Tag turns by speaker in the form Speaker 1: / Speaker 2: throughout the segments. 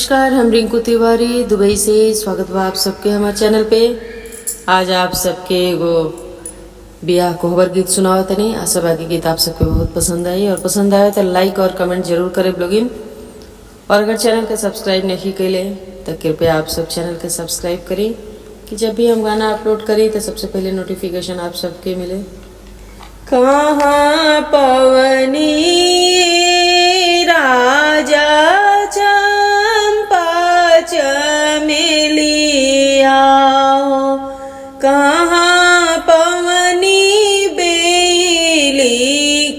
Speaker 1: नमस्कार, हम रिंकू तिवारी दुबई से स्वागत बा आप सबके हमारे चैनल पे। आज आप सबके एगो बियाह कोहबर गीत सुनाओ तनी। आशा बाकी गीत आप सबके बहुत पसंद आई और पसंद आए तो लाइक और कमेंट जरूर करें ब्लॉगिंग। और अगर चैनल के सब्सक्राइब नहीं कैले तो कृपया आप सब चैनल के सब्सक्राइब करें कि जब भी हम गाना अपलोड करें तो सबसे पहले नोटिफिकेशन आप सबके मिले। कहाँ पवनी राजा चमेलिया हो, कहाँ पवनी बेली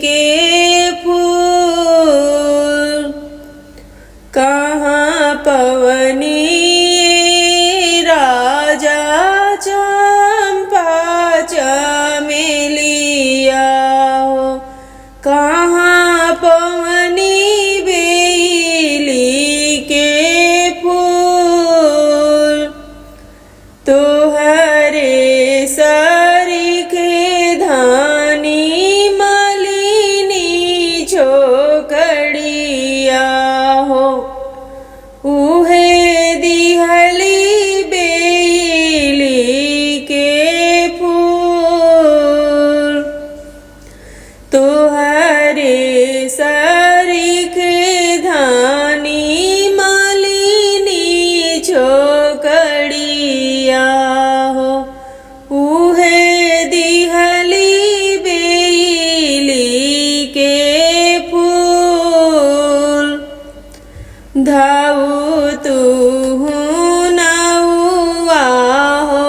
Speaker 1: के फूल, कहाँ पवनी राजा चंपा चमेलिया हो, कहाँ पवनी धाऊ तू नौआ हो,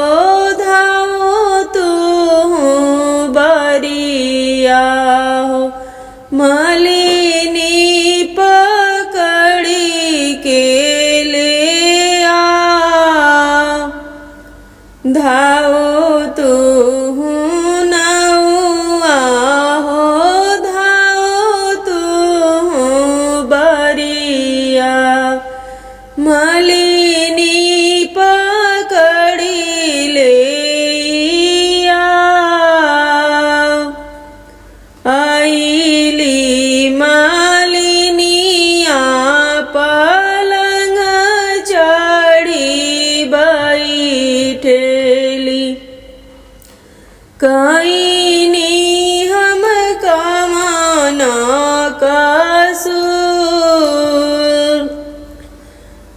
Speaker 1: धाऊ तू बरिया हो, मालिनी पकड़ी के ले आ, धाऊ तू नौआ हो, धाऊ तू बरिया, मालिनी पकड़ी ले आ। आईली मालिनिया पलंग चढ़ी बैठेली, कईनी हम कमाना कसूर,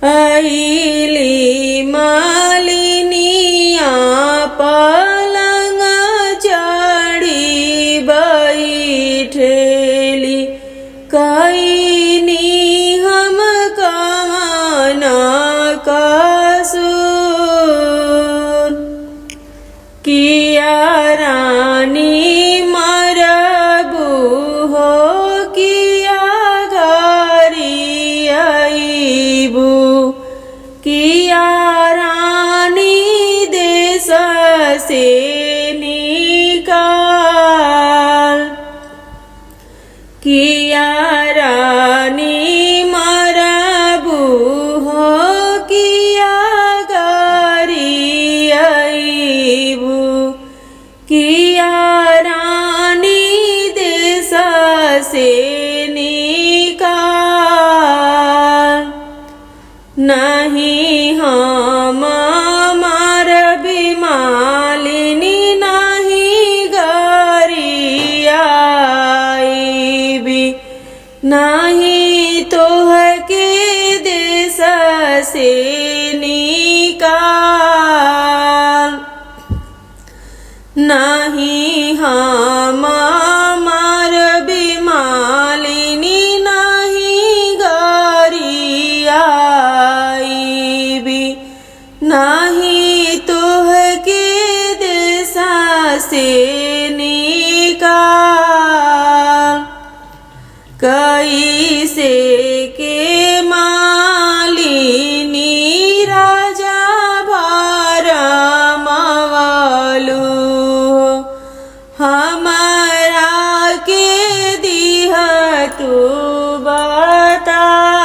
Speaker 1: आईली मालिनिया पलंग चढ़ी बैठेली, कईनी हम कमाना कसूर, किया रानी मरबू हो, किया घरी आईबू, किया रानी देश से निकाल, किया रानी मरबू हो, किया घरी आईबू, किया रानी देश से निकाल, नहीं हम मारबी मालिनी, नहीं घरी आईबी, नहीं तोहके देश से निकाल, नहीं हम मारबी मालिनी, नहीं घरी आईबी, नहीं तोहके देश से निकाल, कैसे के मालिनी राजा भरमावलू, हमारा के दिह तू बताई,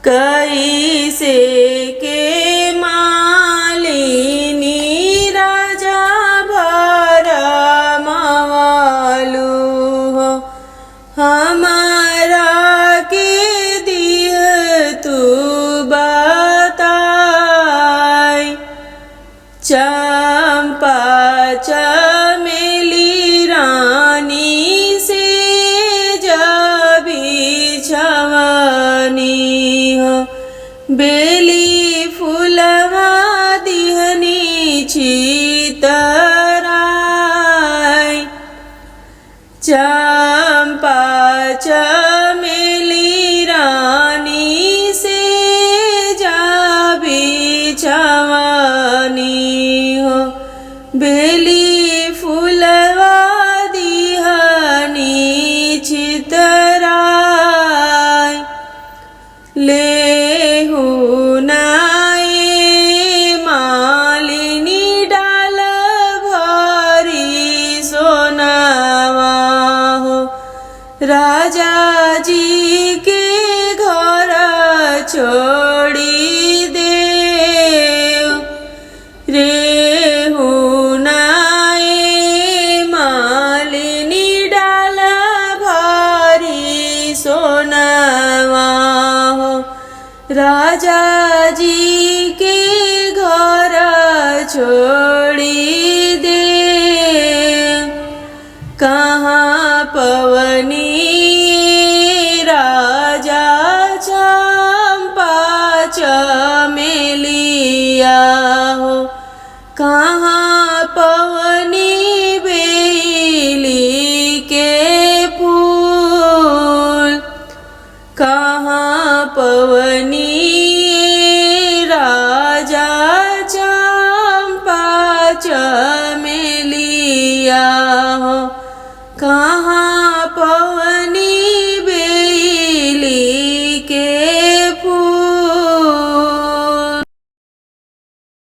Speaker 1: कैसे के मालिनी राजा भरमावलू, हमारा के दिह हो बेली फुलवा दिहनी छितराय चंपा चमेली रानी से जाबी छवानी हो बेली फुलवा दिहनी छितराय लेहु नाए मालिनी डाल भरी सोनावा हो राजा जी के घर छोड़ी दे रेहु नाए मालिनी डाल भारी सोनावा हो राजा जी के घर छोड़ी दे कहाँ पवनी राजा चंपा चमेलिया हो कहाँ पवनी बेली के फूल कहाँ पवनी